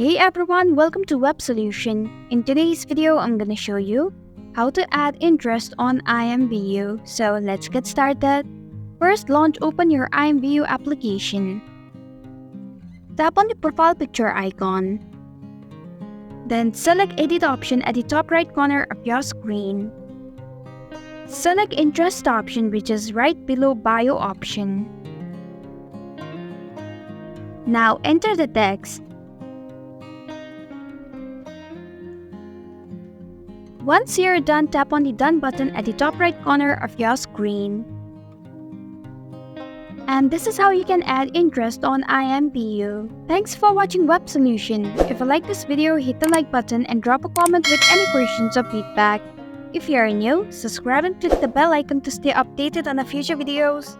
Hey everyone, welcome to Web Solution. In today's video, I'm gonna show you how to add interest on IMVu. So let's get started. First, open your IMVu application. Tap on the profile picture icon. Then select Edit option at the top right corner of your screen. Select Interest option, which is right below Bio option. Now enter the text. Once you're done, tap on the Done button at the top right corner of your screen. And this is how you can add interest on IMVu. Thanks for watching Web Solution. If you like this video, hit the like button and drop a comment with any questions or feedback. If you are new, subscribe and click the bell icon to stay updated on the future videos.